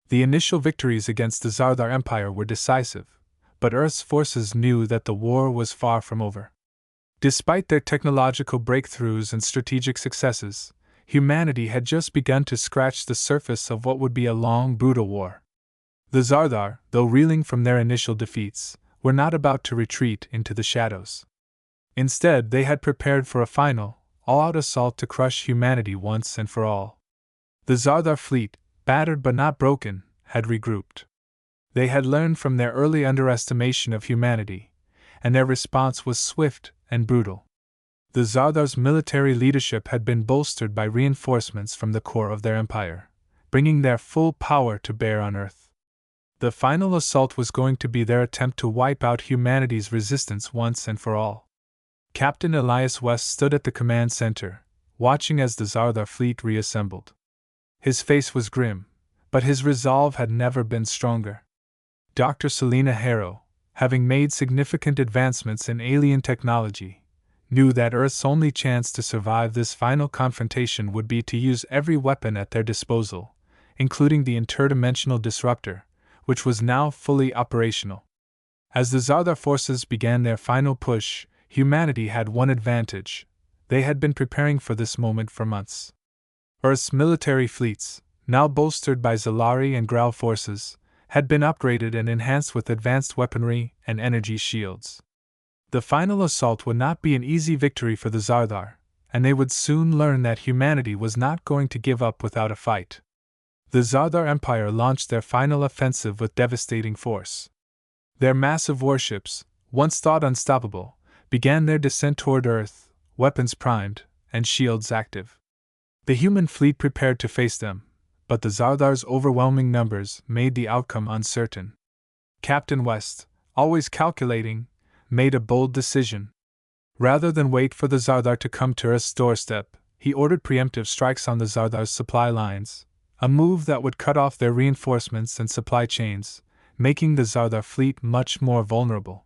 The initial victories against the Zardar Empire were decisive, but Earth's forces knew that the war was far from over. Despite their technological breakthroughs and strategic successes, humanity had just begun to scratch the surface of what would be a long, brutal war. The Zardar, though reeling from their initial defeats, were not about to retreat into the shadows. Instead, they had prepared for a final, all-out assault to crush humanity once and for all. The Zardar fleet, battered but not broken, had regrouped. They had learned from their early underestimation of humanity, and their response was swift and brutal. The Zardar's military leadership had been bolstered by reinforcements from the core of their empire, bringing their full power to bear on Earth. The final assault was going to be their attempt to wipe out humanity's resistance once and for all. Captain Elias West stood at the command center, watching as the Zardar fleet reassembled. His face was grim, but his resolve had never been stronger. Dr. Selena Harrow, having made significant advancements in alien technology, knew that Earth's only chance to survive this final confrontation would be to use every weapon at their disposal, including the interdimensional disruptor, which was now fully operational. As the Zardar forces began their final push, humanity had one advantage: they had been preparing for this moment for months. Earth's military fleets, now bolstered by Zalari and Growl forces, had been upgraded and enhanced with advanced weaponry and energy shields. The final assault would not be an easy victory for the Zardar, and they would soon learn that humanity was not going to give up without a fight. The Zardar Empire launched their final offensive with devastating force. Their massive warships, once thought unstoppable, began their descent toward Earth, weapons primed, and shields active. The human fleet prepared to face them, but the Zardar's overwhelming numbers made the outcome uncertain. Captain West, always calculating, made a bold decision. Rather than wait for the Zardar to come to Earth's doorstep, he ordered preemptive strikes on the Zardar's supply lines, a move that would cut off their reinforcements and supply chains, making the Zardar fleet much more vulnerable.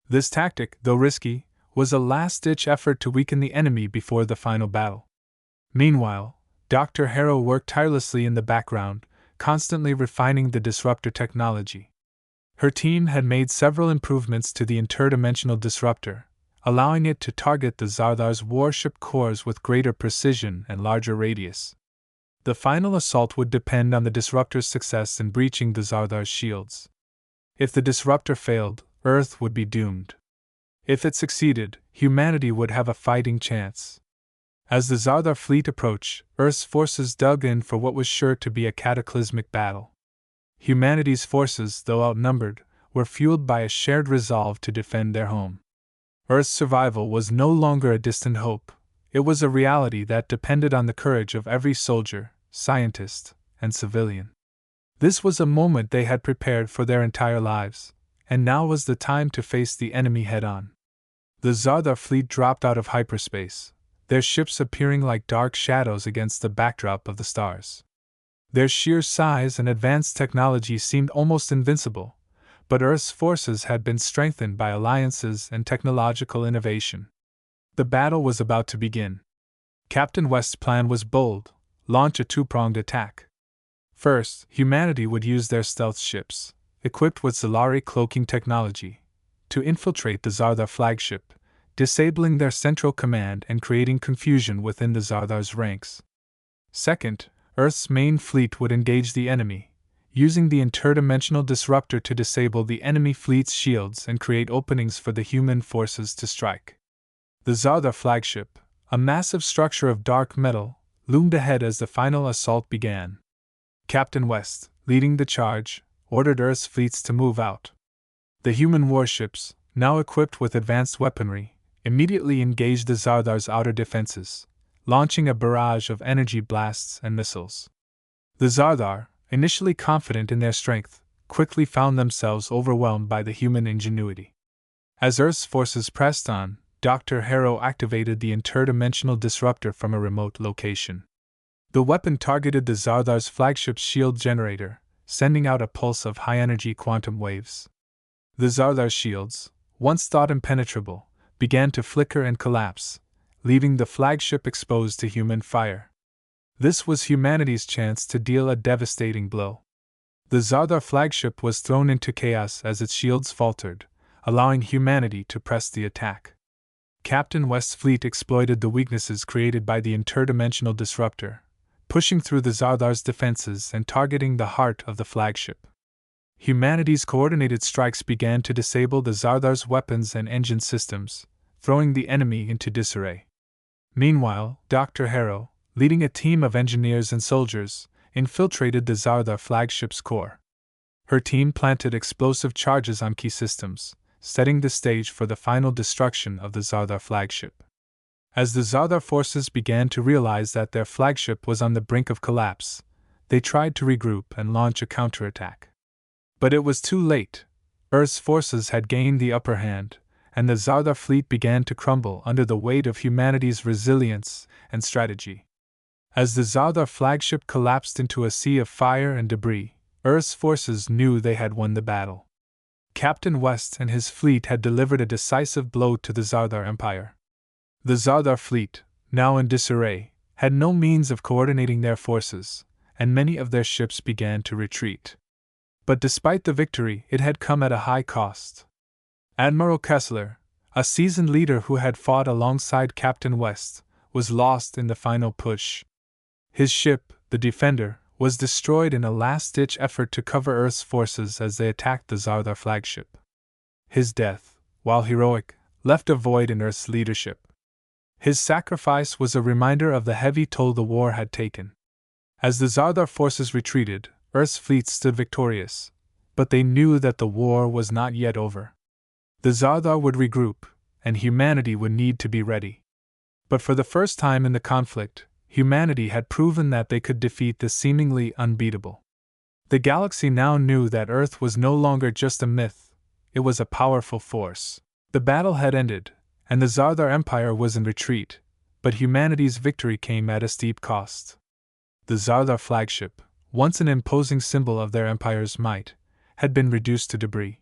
This tactic, though risky, was a last-ditch effort to weaken the enemy before the final battle. Meanwhile, Dr. Harrow worked tirelessly in the background, constantly refining the disruptor technology. Her team had made several improvements to the interdimensional disruptor, allowing it to target the Zardar's warship cores with greater precision and larger radius. The final assault would depend on the disruptor's success in breaching the Zardar's shields. If the disruptor failed, Earth would be doomed. If it succeeded, humanity would have a fighting chance. As the Zardar fleet approached, Earth's forces dug in for what was sure to be a cataclysmic battle. Humanity's forces, though outnumbered, were fueled by a shared resolve to defend their home. Earth's survival was no longer a distant hope, it was a reality that depended on the courage of every soldier, scientist, and civilian. This was a moment they had prepared for their entire lives, and now was the time to face the enemy head-on. The Zardar fleet dropped out of hyperspace, their ships appearing like dark shadows against the backdrop of the stars. Their sheer size and advanced technology seemed almost invincible, but Earth's forces had been strengthened by alliances and technological innovation. The battle was about to begin. Captain West's plan was bold: launch a two-pronged attack. First, humanity would use their stealth ships, equipped with Zalari cloaking technology, to infiltrate the Zardar flagship, disabling their central command and creating confusion within the Zardar's ranks. Second, Earth's main fleet would engage the enemy, using the interdimensional disruptor to disable the enemy fleet's shields and create openings for the human forces to strike. The Zardar flagship, a massive structure of dark metal, loomed ahead as the final assault began. Captain West, leading the charge, ordered Earth's fleets to move out. The human warships, now equipped with advanced weaponry, immediately engaged the Zardar's outer defenses, launching a barrage of energy blasts and missiles. The Zardar, initially confident in their strength, quickly found themselves overwhelmed by the human ingenuity. As Earth's forces pressed on, Dr. Harrow activated the interdimensional disruptor from a remote location. The weapon targeted the Zardar's flagship's shield generator, sending out a pulse of high-energy quantum waves. The Zardar's shields, once thought impenetrable, began to flicker and collapse, leaving the flagship exposed to human fire. This was humanity's chance to deal a devastating blow. The Zardar flagship was thrown into chaos as its shields faltered, allowing humanity to press the attack. Captain West's fleet exploited the weaknesses created by the interdimensional disruptor, pushing through the Zardar's defenses and targeting the heart of the flagship. Humanity's coordinated strikes began to disable the Zardar's weapons and engine systems, throwing the enemy into disarray. Meanwhile, Dr. Harrow, leading a team of engineers and soldiers, infiltrated the Zardar flagship's core. Her team planted explosive charges on key systems, setting the stage for the final destruction of the Zardar flagship. As the Zardar forces began to realize that their flagship was on the brink of collapse, they tried to regroup and launch a counterattack. But it was too late. Earth's forces had gained the upper hand, and the Zardar fleet began to crumble under the weight of humanity's resilience and strategy. As the Zardar flagship collapsed into a sea of fire and debris, Earth's forces knew they had won the battle. Captain West and his fleet had delivered a decisive blow to the Zardar Empire. The Zardar fleet, now in disarray, had no means of coordinating their forces, and many of their ships began to retreat. But despite the victory, it had come at a high cost. Admiral Kessler, a seasoned leader who had fought alongside Captain West, was lost in the final push. His ship, the Defender, was destroyed in a last-ditch effort to cover Earth's forces as they attacked the Zardar flagship. His death, while heroic, left a void in Earth's leadership. His sacrifice was a reminder of the heavy toll the war had taken. As the Zardar forces retreated, Earth's fleet stood victorious, but they knew that the war was not yet over. The Zardar would regroup, and humanity would need to be ready. But for the first time in the conflict, humanity had proven that they could defeat the seemingly unbeatable. The galaxy now knew that Earth was no longer just a myth, it was a powerful force. The battle had ended, and the Zardar Empire was in retreat, but humanity's victory came at a steep cost. The Zardar flagship, once an imposing symbol of their empire's might, had been reduced to debris.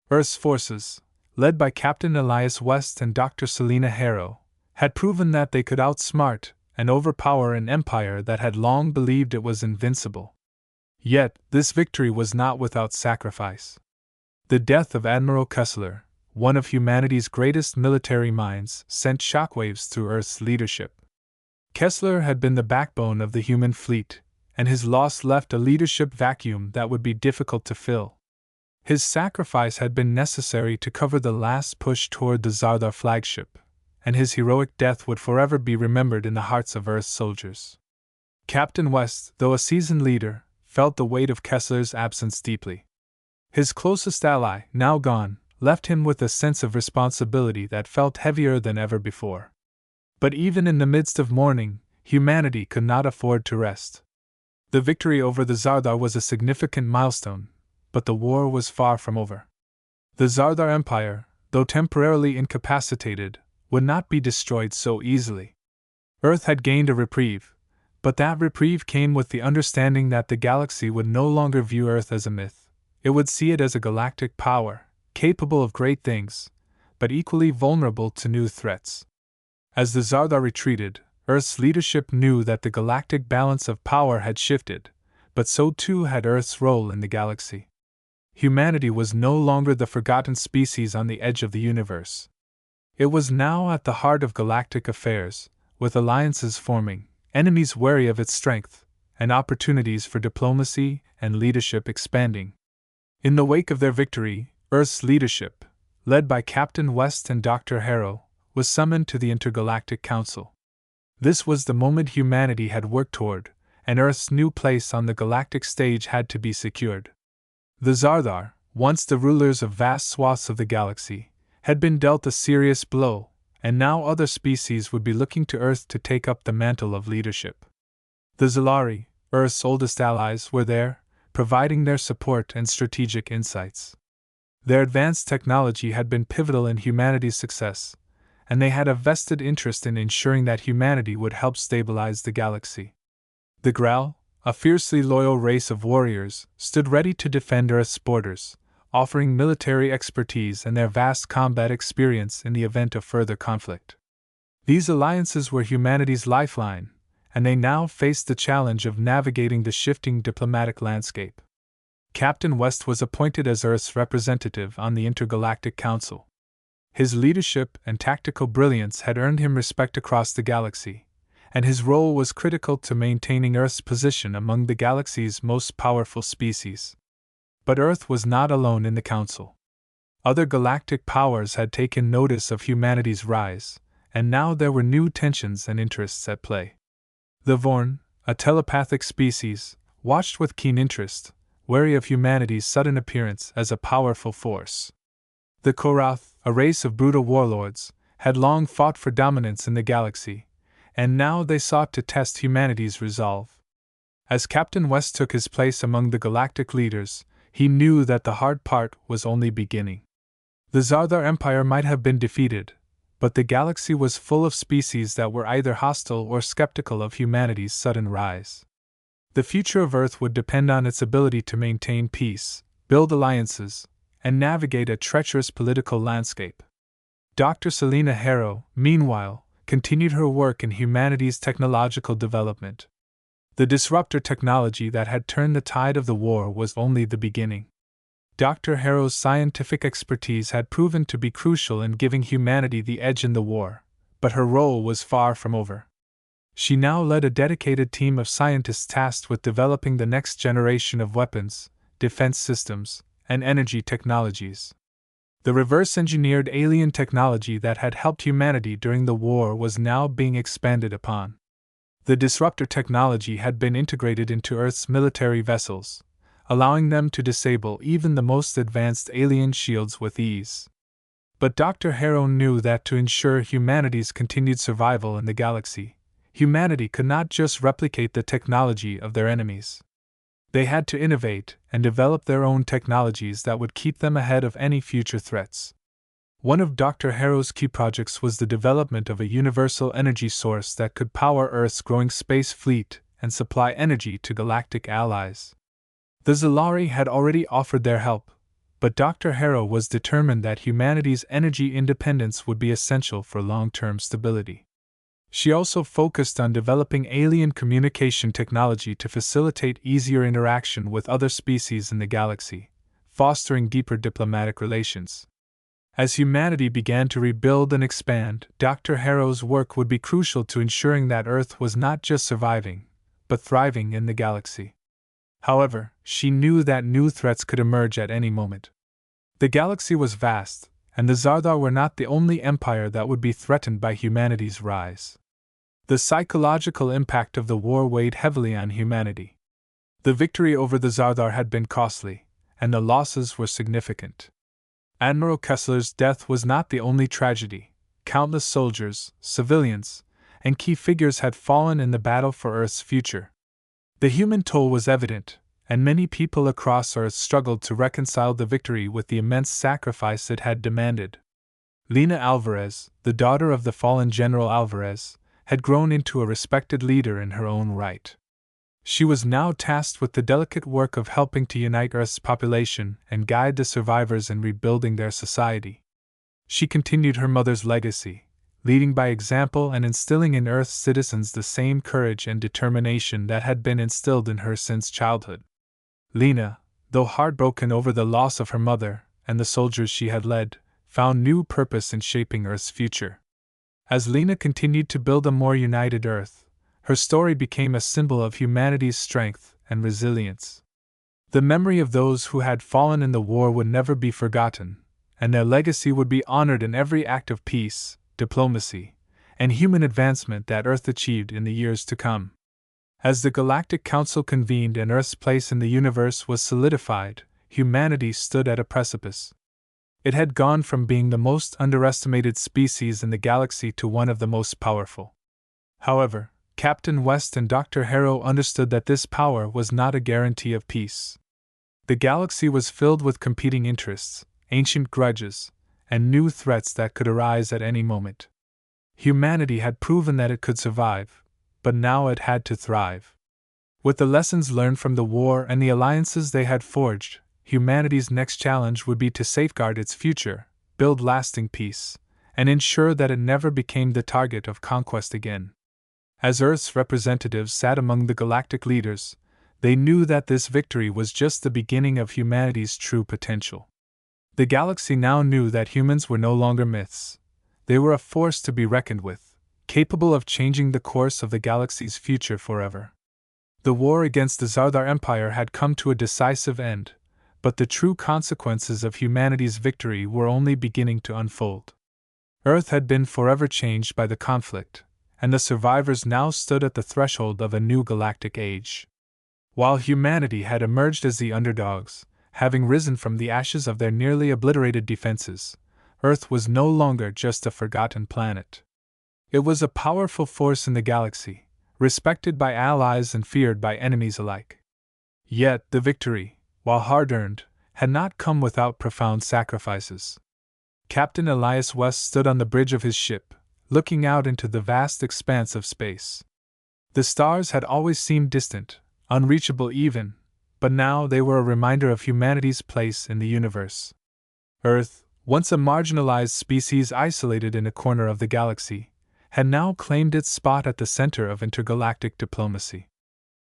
Earth's forces, led by Captain Elias West and Dr. Selina Harrow, had proven that they could outsmart and overpower an empire that had long believed it was invincible. Yet, this victory was not without sacrifice. The death of Admiral Kessler, one of humanity's greatest military minds, sent shockwaves through Earth's leadership. Kessler had been the backbone of the human fleet, and his loss left a leadership vacuum that would be difficult to fill. His sacrifice had been necessary to cover the last push toward the Zardar flagship, and his heroic death would forever be remembered in the hearts of Earth's soldiers. Captain West, though a seasoned leader, felt the weight of Kessler's absence deeply. His closest ally, now gone, left him with a sense of responsibility that felt heavier than ever before. But even in the midst of mourning, humanity could not afford to rest. The victory over the Zardar was a significant milestone, but the war was far from over. The Zardar Empire, though temporarily incapacitated, would not be destroyed so easily. Earth had gained a reprieve, but that reprieve came with the understanding that the galaxy would no longer view Earth as a myth. It would see it as a galactic power, capable of great things, but equally vulnerable to new threats. As the Zardar retreated, Earth's leadership knew that the galactic balance of power had shifted, but so too had Earth's role in the galaxy. Humanity was no longer the forgotten species on the edge of the universe. It was now at the heart of galactic affairs, with alliances forming, enemies wary of its strength, and opportunities for diplomacy and leadership expanding. In the wake of their victory, Earth's leadership, led by Captain West and Dr. Harrow, was summoned to the Intergalactic Council. This was the moment humanity had worked toward, and Earth's new place on the galactic stage had to be secured. The Zardar, once the rulers of vast swaths of the galaxy, had been dealt a serious blow, and now other species would be looking to Earth to take up the mantle of leadership. The Zalari, Earth's oldest allies, were there, providing their support and strategic insights. Their advanced technology had been pivotal in humanity's success, and they had a vested interest in ensuring that humanity would help stabilize the galaxy. The Graal, a fiercely loyal race of warriors, stood ready to defend Earth's borders, offering military expertise and their vast combat experience in the event of further conflict. These alliances were humanity's lifeline, and they now faced the challenge of navigating the shifting diplomatic landscape. Captain West was appointed as Earth's representative on the Intergalactic Council. His leadership and tactical brilliance had earned him respect across the galaxy, and his role was critical to maintaining Earth's position among the galaxy's most powerful species. But Earth was not alone in the Council. Other galactic powers had taken notice of humanity's rise, and now there were new tensions and interests at play. The Vorn, a telepathic species, watched with keen interest, wary of humanity's sudden appearance as a powerful force. The Korath, a race of brutal warlords, had long fought for dominance in the galaxy, and now they sought to test humanity's resolve. As Captain West took his place among the galactic leaders, he knew that the hard part was only beginning. The Zardar Empire might have been defeated, but the galaxy was full of species that were either hostile or skeptical of humanity's sudden rise. The future of Earth would depend on its ability to maintain peace, build alliances, and navigate a treacherous political landscape. Dr. Selina Harrow, meanwhile, continued her work in humanity's technological development. The disruptor technology that had turned the tide of the war was only the beginning. Dr. Harrow's scientific expertise had proven to be crucial in giving humanity the edge in the war, but her role was far from over. She now led a dedicated team of scientists tasked with developing the next generation of weapons, defense systems, and energy technologies. The reverse-engineered alien technology that had helped humanity during the war was now being expanded upon. The disruptor technology had been integrated into Earth's military vessels, allowing them to disable even the most advanced alien shields with ease. But Dr. Harrow knew that to ensure humanity's continued survival in the galaxy, humanity could not just replicate the technology of their enemies. They had to innovate and develop their own technologies that would keep them ahead of any future threats. One of Dr. Harrow's key projects was the development of a universal energy source that could power Earth's growing space fleet and supply energy to galactic allies. The Zalari had already offered their help, but Dr. Harrow was determined that humanity's energy independence would be essential for long-term stability. She also focused on developing alien communication technology to facilitate easier interaction with other species in the galaxy, fostering deeper diplomatic relations. As humanity began to rebuild and expand, Dr. Harrow's work would be crucial to ensuring that Earth was not just surviving, but thriving in the galaxy. However, she knew that new threats could emerge at any moment. The galaxy was vast, and the Zardar were not the only empire that would be threatened by humanity's rise. The psychological impact of the war weighed heavily on humanity. The victory over the Zardar had been costly, and the losses were significant. Admiral Kessler's death was not the only tragedy. Countless soldiers, civilians, and key figures had fallen in the battle for Earth's future. The human toll was evident, and many people across Earth struggled to reconcile the victory with the immense sacrifice it had demanded. Lena Alvarez, the daughter of the fallen General Alvarez, had grown into a respected leader in her own right. She was now tasked with the delicate work of helping to unite Earth's population and guide the survivors in rebuilding their society. She continued her mother's legacy, leading by example and instilling in Earth's citizens the same courage and determination that had been instilled in her since childhood. Lena, though heartbroken over the loss of her mother and the soldiers she had led, found new purpose in shaping Earth's future. As Lena continued to build a more united Earth, her story became a symbol of humanity's strength and resilience. The memory of those who had fallen in the war would never be forgotten, and their legacy would be honored in every act of peace, diplomacy, and human advancement that Earth achieved in the years to come. As the Galactic Council convened and Earth's place in the universe was solidified, humanity stood at a precipice. It had gone from being the most underestimated species in the galaxy to one of the most powerful. However, Captain West and Dr. Harrow understood that this power was not a guarantee of peace. The galaxy was filled with competing interests, ancient grudges, and new threats that could arise at any moment. Humanity had proven that it could survive, but now it had to thrive. With the lessons learned from the war and the alliances they had forged, humanity's next challenge would be to safeguard its future, build lasting peace, and ensure that it never became the target of conquest again. As Earth's representatives sat among the galactic leaders, they knew that this victory was just the beginning of humanity's true potential. The galaxy now knew that humans were no longer myths. They were a force to be reckoned with, capable of changing the course of the galaxy's future forever. The war against the Zardar Empire had come to a decisive end, but the true consequences of humanity's victory were only beginning to unfold. Earth had been forever changed by the conflict, and the survivors now stood at the threshold of a new galactic age. While humanity had emerged as the underdogs, having risen from the ashes of their nearly obliterated defenses, Earth was no longer just a forgotten planet. It was a powerful force in the galaxy, respected by allies and feared by enemies alike. Yet the victory, while hard-earned, had not come without profound sacrifices. Captain Elias West stood on the bridge of his ship, looking out into the vast expanse of space. The stars had always seemed distant, unreachable even, but now they were a reminder of humanity's place in the universe. Earth, once a marginalized species isolated in a corner of the galaxy, had now claimed its spot at the center of intergalactic diplomacy.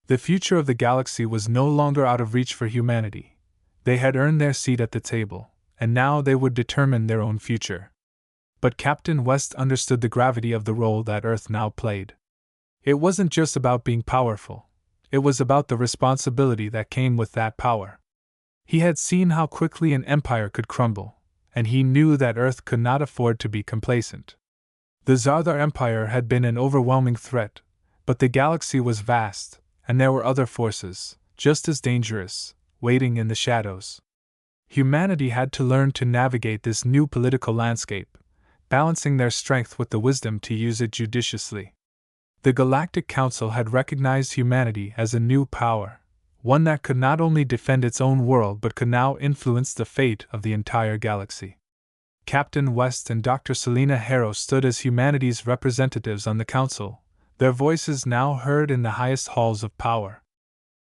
The future of the galaxy was no longer out of reach for humanity. They had earned their seat at the table, and now they would determine their own future. But Captain West understood the gravity of the role that Earth now played. It wasn't just about being powerful, it was about the responsibility that came with that power. He had seen how quickly an empire could crumble, and he knew that Earth could not afford to be complacent. The Zardar Empire had been an overwhelming threat, but the galaxy was vast, and there were other forces, just as dangerous, waiting in the shadows. Humanity had to learn to navigate this new political landscape, balancing their strength with the wisdom to use it judiciously. The Galactic Council had recognized humanity as a new power, one that could not only defend its own world but could now influence the fate of the entire galaxy. Captain West and Dr. Selena Harrow stood as humanity's representatives on the council, their voices now heard in the highest halls of power.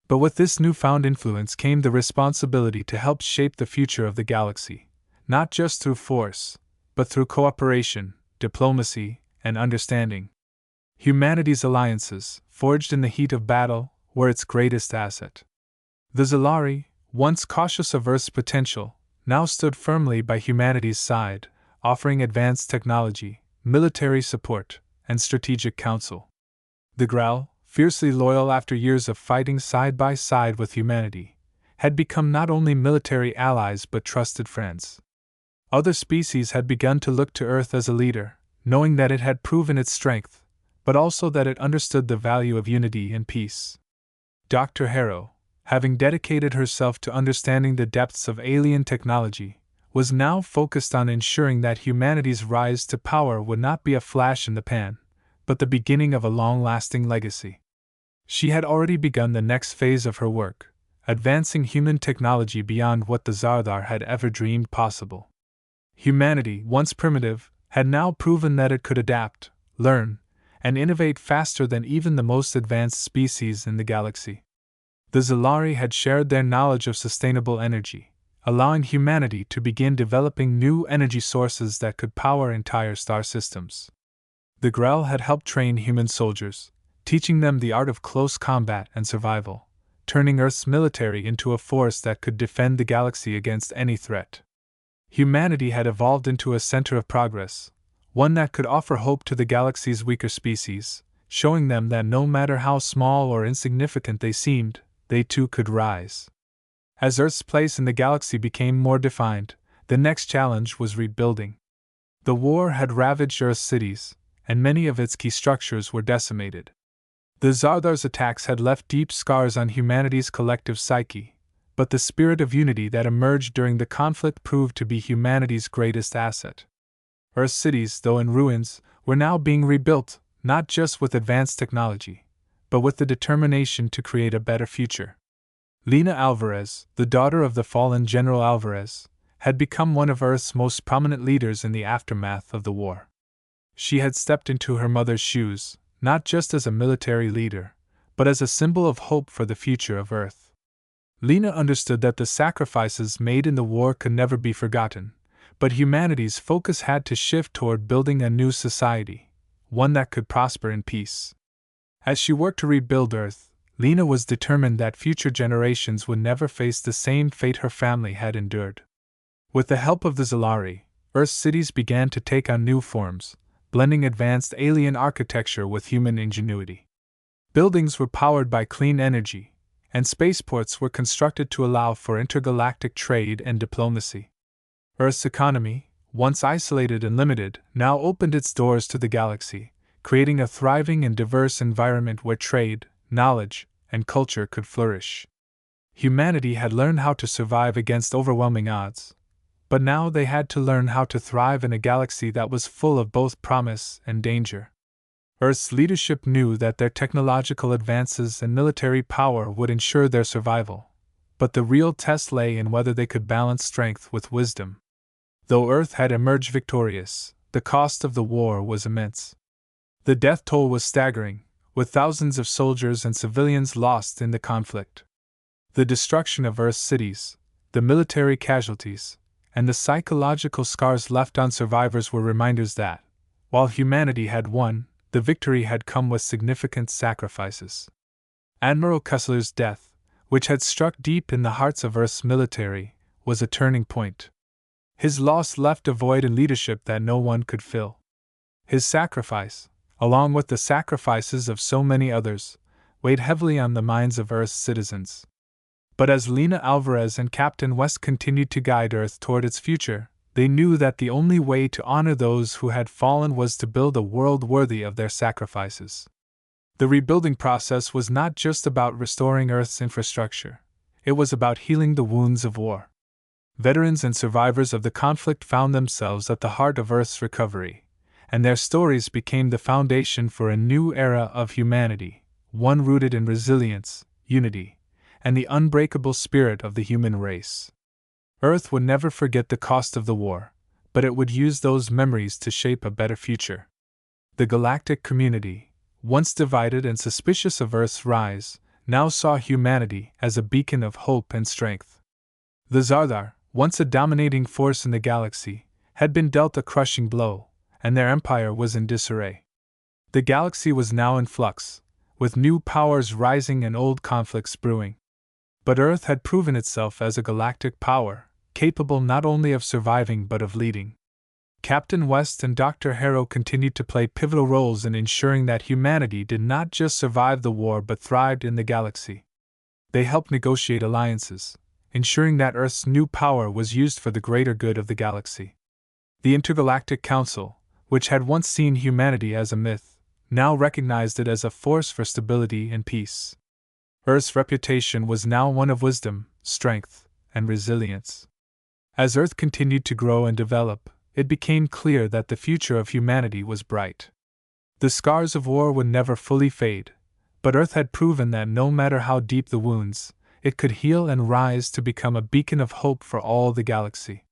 But with this newfound influence came the responsibility to help shape the future of the galaxy, not just through force, but through cooperation, diplomacy, and understanding. Humanity's alliances, forged in the heat of battle, were its greatest asset. The Zalari, once cautious of Earth's potential, now stood firmly by humanity's side, offering advanced technology, military support, and strategic counsel. The Graal, fiercely loyal after years of fighting side by side with humanity, had become not only military allies but trusted friends. Other species had begun to look to Earth as a leader, knowing that it had proven its strength, but also that it understood the value of unity and peace. Dr. Harrow, having dedicated herself to understanding the depths of alien technology, was now focused on ensuring that humanity's rise to power would not be a flash in the pan, but the beginning of a long-lasting legacy. She had already begun the next phase of her work, advancing human technology beyond what the Zardar had ever dreamed possible. Humanity, once primitive, had now proven that it could adapt, learn, and innovate faster than even the most advanced species in the galaxy. The Zalari had shared their knowledge of sustainable energy, allowing humanity to begin developing new energy sources that could power entire star systems. The Grell had helped train human soldiers, teaching them the art of close combat and survival, turning Earth's military into a force that could defend the galaxy against any threat. Humanity had evolved into a center of progress, one that could offer hope to the galaxy's weaker species, showing them that no matter how small or insignificant they seemed, they too could rise. As Earth's place in the galaxy became more defined, the next challenge was rebuilding. The war had ravaged Earth's cities, and many of its key structures were decimated. The Zardar's attacks had left deep scars on humanity's collective psyche, but the spirit of unity that emerged during the conflict proved to be humanity's greatest asset. Earth's cities, though in ruins, were now being rebuilt, not just with advanced technology, but with the determination to create a better future. Lena Alvarez, the daughter of the fallen General Alvarez, had become one of Earth's most prominent leaders in the aftermath of the war. She had stepped into her mother's shoes, not just as a military leader, but as a symbol of hope for the future of Earth. Lena understood that the sacrifices made in the war could never be forgotten, but humanity's focus had to shift toward building a new society, one that could prosper in peace. As she worked to rebuild Earth, Lena was determined that future generations would never face the same fate her family had endured. With the help of the Zalari, Earth's cities began to take on new forms, blending advanced alien architecture with human ingenuity. Buildings were powered by clean energy, and spaceports were constructed to allow for intergalactic trade and diplomacy. Earth's economy, once isolated and limited, now opened its doors to the galaxy, creating a thriving and diverse environment where trade, knowledge, and culture could flourish. Humanity had learned how to survive against overwhelming odds, but now they had to learn how to thrive in a galaxy that was full of both promise and danger. Earth's leadership knew that their technological advances and military power would ensure their survival, but the real test lay in whether they could balance strength with wisdom. Though Earth had emerged victorious, the cost of the war was immense. The death toll was staggering, with thousands of soldiers and civilians lost in the conflict. The destruction of Earth's cities, the military casualties, and the psychological scars left on survivors were reminders that, while humanity had won, the victory had come with significant sacrifices. Admiral Kessler's death, which had struck deep in the hearts of Earth's military, was a turning point. His loss left a void in leadership that no one could fill. His sacrifice, along with the sacrifices of so many others, weighed heavily on the minds of Earth's citizens. But as Lena Alvarez and Captain West continued to guide Earth toward its future, they knew that the only way to honor those who had fallen was to build a world worthy of their sacrifices. The rebuilding process was not just about restoring Earth's infrastructure, it was about healing the wounds of war. Veterans and survivors of the conflict found themselves at the heart of Earth's recovery, and their stories became the foundation for a new era of humanity, one rooted in resilience, unity, and the unbreakable spirit of the human race. Earth would never forget the cost of the war, but it would use those memories to shape a better future. The galactic community, once divided and suspicious of Earth's rise, now saw humanity as a beacon of hope and strength. The Zardar, once a dominating force in the galaxy, had been dealt a crushing blow, and their empire was in disarray. The galaxy was now in flux, with new powers rising and old conflicts brewing. But Earth had proven itself as a galactic power, capable not only of surviving but of leading. Captain West and Dr. Harrow continued to play pivotal roles in ensuring that humanity did not just survive the war but thrived in the galaxy. They helped negotiate alliances, ensuring that Earth's new power was used for the greater good of the galaxy. The Intergalactic Council, which had once seen humanity as a myth, now recognized it as a force for stability and peace. Earth's reputation was now one of wisdom, strength, and resilience. As Earth continued to grow and develop, it became clear that the future of humanity was bright. The scars of war would never fully fade, but Earth had proven that no matter how deep the wounds, it could heal and rise to become a beacon of hope for all the galaxy.